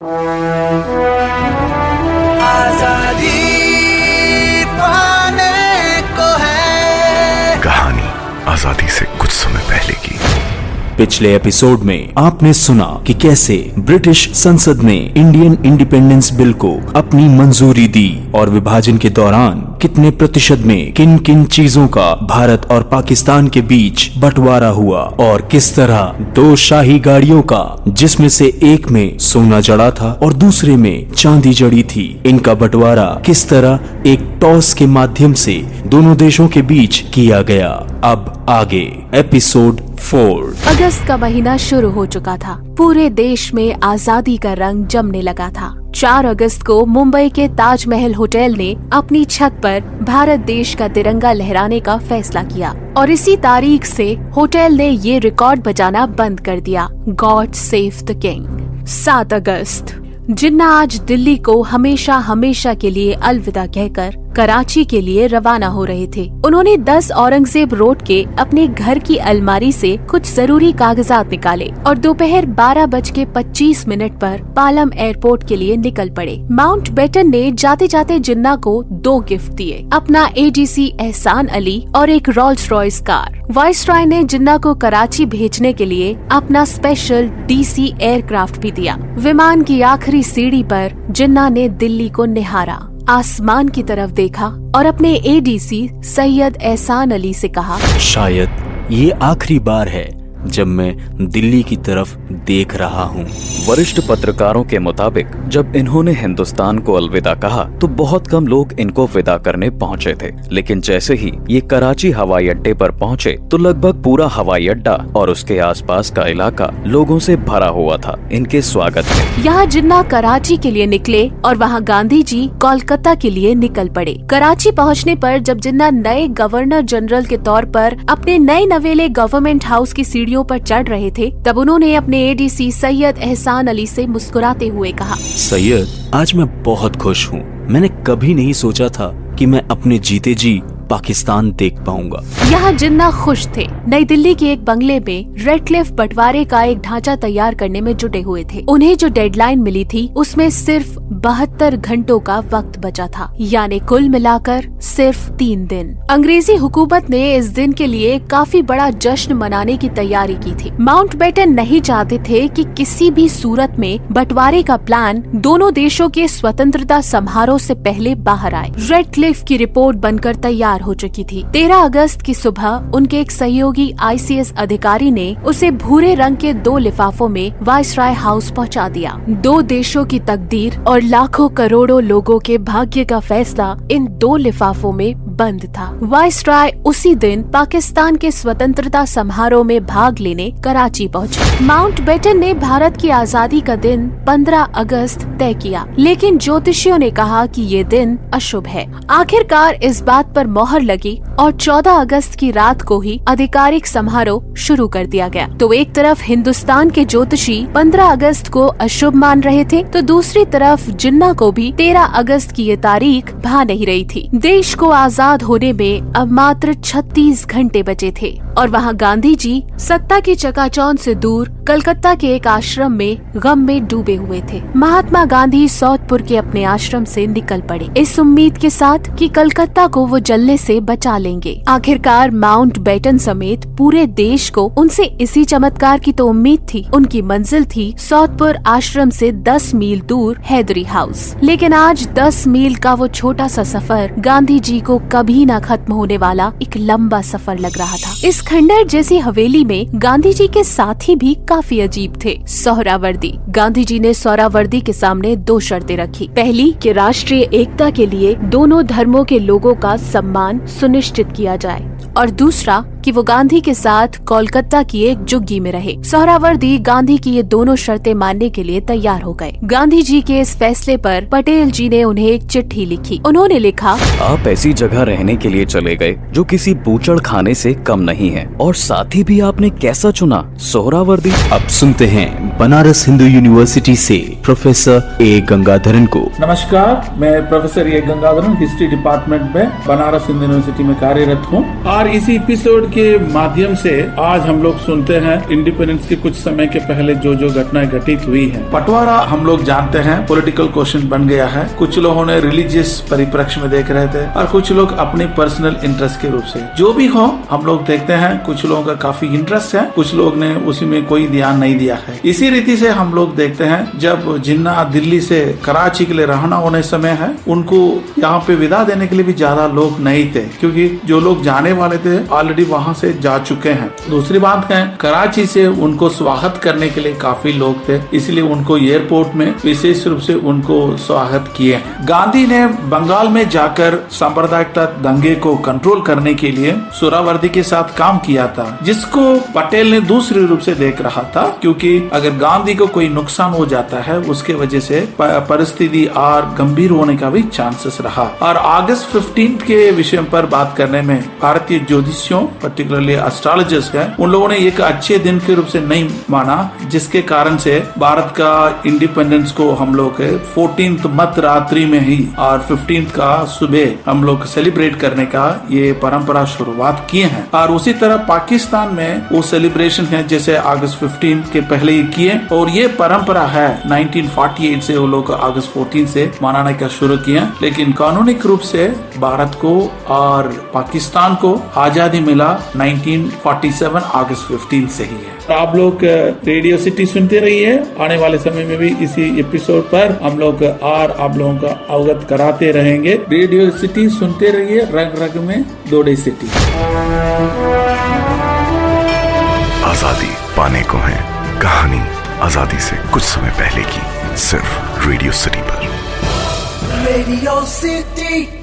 आजादी पाने को है। कहानी आजादी से कुछ समय पहले की। पिछले एपिसोड में आपने सुना कि कैसे ब्रिटिश संसद ने इंडियन इंडिपेंडेंस बिल को अपनी मंजूरी दी और विभाजन के दौरान कितने प्रतिशत में किन किन चीजों का भारत और पाकिस्तान के बीच बंटवारा हुआ और किस तरह दो शाही गाड़ियों का, जिसमें से एक में सोना जड़ा था और दूसरे में चांदी जड़ी थी, इनका बंटवारा किस तरह एक टॉस के माध्यम से दोनों देशों के बीच किया गया। अब आगे एपिसोड 4। अगस्त का महीना शुरू हो चुका था। पूरे देश में आजादी का रंग जमने लगा था। 4 अगस्त को मुंबई के ताजमहल होटल ने अपनी छत पर भारत देश का तिरंगा लहराने का फैसला किया और इसी तारीख से होटल ने ये रिकॉर्ड बजाना बंद कर दिया, गॉड सेव द किंग। 7 अगस्त, जिन्ना आज दिल्ली को हमेशा हमेशा के लिए अलविदा कहकर कराची के लिए रवाना हो रहे थे। उन्होंने 10 औरंगजेब रोड के अपने घर की अलमारी से कुछ जरूरी कागजात निकाले और दोपहर 12:25 पर पालम एयरपोर्ट के लिए निकल पड़े। माउंटबेटन ने जाते जाते जिन्ना को 2 गिफ्ट दिए, अपना एडीसी एहसान अली और एक रोल्स रॉयस कार। वाइसरॉय ने जिन्ना को कराची भेजने के लिए अपना स्पेशल डीसी एयरक्राफ्ट भी दिया। विमान की आखिरी सीढ़ी पर जिन्ना ने दिल्ली को निहारा, आसमान की तरफ देखा और अपने एडीसी सैयद एहसान अली से कहा, शायद ये आखिरी बार है जब मैं दिल्ली की तरफ देख रहा हूँ। वरिष्ठ पत्रकारों के मुताबिक जब इन्होंने हिंदुस्तान को अलविदा कहा तो बहुत कम लोग इनको विदा करने पहुँचे थे, लेकिन जैसे ही ये कराची हवाई अड्डे पर पहुँचे तो लगभग पूरा हवाई अड्डा और उसके आसपास का इलाका लोगों से भरा हुआ था इनके स्वागत में। यहाँ जिन्ना कराची के लिए निकले और वहाँ गांधी जी कोलकाता के लिए निकल पड़े। कराची पहुँचने पर जब जिन्ना नए गवर्नर जनरल के तौर पर अपने नए नवेले गवर्नमेंट हाउस की सीढ़ियों पर चढ़ रहे थे, तब उन्होंने अपने एडीसी सैयद एहसान अली से मुस्कुराते हुए कहा, सैयद, आज मैं बहुत खुश हूँ। मैंने कभी नहीं सोचा था कि मैं अपने जीते जी पाकिस्तान देख पाऊंगा। यहाँ जिन्ना खुश थे। नई दिल्ली के एक बंगले में रेडक्लिफ बंटवारे का एक ढांचा तैयार करने में जुटे हुए थे। उन्हें जो डेडलाइन मिली थी उसमें सिर्फ 72 घंटों का वक्त बचा था, यानी कुल मिलाकर सिर्फ 3 दिन। अंग्रेजी हुकूमत ने इस दिन के लिए काफी बड़ा जश्न मनाने की तैयारी की थी। माउंटबेटन नहीं चाहते थे कि किसी भी सूरत में बंटवारे का प्लान दोनों देशों के स्वतंत्रता समारोह से पहले बाहर आए। रेडक्लिफ की रिपोर्ट बनकर तैयार हो चुकी थी। 13 अगस्त की सुबह उनके एक सहयोगी आईसीएस अधिकारी ने उसे भूरे रंग के 2 लिफाफों में वाइसरॉय हाउस पहुंचा दिया। 2 देशों की तकदीर और लाखों करोड़ों लोगों के भाग्य का फैसला इन 2 लिफाफों में बंद था। वाइसरॉय उसी दिन पाकिस्तान के स्वतंत्रता समारोह में भाग लेने कराची पहुंचे। माउंटबेटन ने भारत की आजादी का दिन 15 अगस्त तय किया, लेकिन ज्योतिषियों ने कहा कि ये दिन अशुभ है। आखिरकार इस बात पर मोहर लगी और 14 अगस्त की रात को ही आधिकारिक समारोह शुरू कर दिया गया। तो एक तरफ हिंदुस्तान के ज्योतिषी 15 अगस्त को अशुभ मान रहे थे, तो दूसरी तरफ जिन्ना को भी 13 अगस्त की ये तारीख भा नहीं रही थी। देश को आजाद होने में अब मात्र 36 घंटे बचे थे और वहाँ गांधी जी सत्ता की चकाचौंध से दूर कलकत्ता के एक आश्रम में गम में डूबे हुए थे। महात्मा गांधी सौदपुर के अपने आश्रम से निकल पड़े, इस उम्मीद के साथ कि कलकत्ता को वो जलने से बचा लेंगे। आखिरकार माउंटबेटन समेत पूरे देश को उनसे इसी चमत्कार की तो उम्मीद थी। उनकी मंजिल थी सौदपुर आश्रम से 10 मील दूर हैदरी हाउस। लेकिन आज 10 मील का वो छोटा सा सफर गांधी जी को कभी न खत्म होने वाला एक लंबा सफर लग रहा था। इस खंडर जैसी हवेली में गांधी जी के साथी भी काफी अजीब थे। सोहरावर्दी। गांधी जी ने सोहरावर्दी के सामने 2 शर्तें रखी। पहली कि राष्ट्रीय एकता के लिए दोनों धर्मों के लोगों का सम्मान सुनिश्चित किया जाए और दूसरा कि वो गांधी के साथ कोलकाता की एक झुग्गी में रहे। सोहरावर्दी गांधी की ये दोनों शर्तें मानने के लिए तैयार हो गए। गांधी जी के इस फैसले पर पटेल जी ने उन्हें एक चिट्ठी लिखी। उन्होंने लिखा, आप ऐसी जगह रहने के लिए चले गए जो किसी बूचड़ खाने से कम नहीं है, और साथी भी आपने कैसा चुना, सोहरावर्दी। अब सुनते हैं बनारस हिंदू यूनिवर्सिटी से प्रोफेसर ए गंगाधरन को। नमस्कार, मैं professor A Gangadharan history department में बनारस हिंदू यूनिवर्सिटी में कार्यरत हूँ और इसी एपिसोड के माध्यम से आज हम लोग सुनते हैं इंडिपेंडेंस के कुछ समय के पहले जो जो घटनाएं घटित हुई हैं। बंटवारा हम लोग जानते हैं पॉलिटिकल क्वेश्चन बन गया है। कुछ लोगों ने रिलीजियस परिप्रेक्ष्य में देख रहे थे और कुछ लोग अपने पर्सनल इंटरेस्ट के रूप से। जो भी हो, हम लोग देखते हैं कुछ लोगों का काफी इंटरेस्ट है, कुछ लोग ने उसी में कोई ध्यान नहीं दिया है। इसी रीति से हम लोग देखते हैं जब जिन्ना दिल्ली से कराची के लिए रवाना होने समय है, उनको यहाँ पे विदा देने के लिए भी ज्यादा लोग नहीं थे, क्योंकि जो लोग जाने वाले थे ऑलरेडी वहाँ से जा चुके हैं। दूसरी बात है, कराची से उनको स्वागत करने के लिए काफी लोग थे, इसलिए उनको एयरपोर्ट में विशेष रूप से उनको स्वागत किए। गांधी ने बंगाल में जाकर सांप्रदायिकता दंगे को कंट्रोल करने के लिए सुहरावर्दी के साथ काम किया था, जिसको पटेल ने दूसरे रूप से देख रहा था, क्योंकि अगर गांधी को कोई नुकसान हो जाता है उसके वजह से परिस्थिति और गंभीर होने का भी चांसेस रहा। और अगस्त 15 के विषय पर बात करने में भारतीय ज्योतिषियों, पर्टिकुलरली एस्ट्रोलॉजर्स है, उन लोगों ने एक अच्छे दिन के रूप से नहीं माना, जिसके कारण से भारत का इंडिपेंडेंस को हम लोग 14th मध्य रात्रि में ही और 15th का सुबह हम लोग सेलिब्रेट करने का ये परंपरा शुरुआत किए हैं। और उसी तरह पाकिस्तान में वो सेलिब्रेशन है जैसे अगस्त 15 के पहले ही किए, और ये परंपरा है 1948 से वो लोग अगस्त 14 से मनाने का शुरू किया। लेकिन कानूनी रूप से भारत को और पाकिस्तान को आजादी मिला 1947 अगस्त 15 से ही है। आप लोग रेडियो सिटी सुनते रहिए, आने वाले समय में भी इसी एपिसोड पर हम लोग और आप लोगों का अवगत कराते रहेंगे। रेडियो सिटी सुनते रहिए, रग रग में दौड़े सिटी। आजादी पाने को है कहानी आजादी से कुछ समय पहले की, सिर्फ रेडियो सिटी पर। Radio city.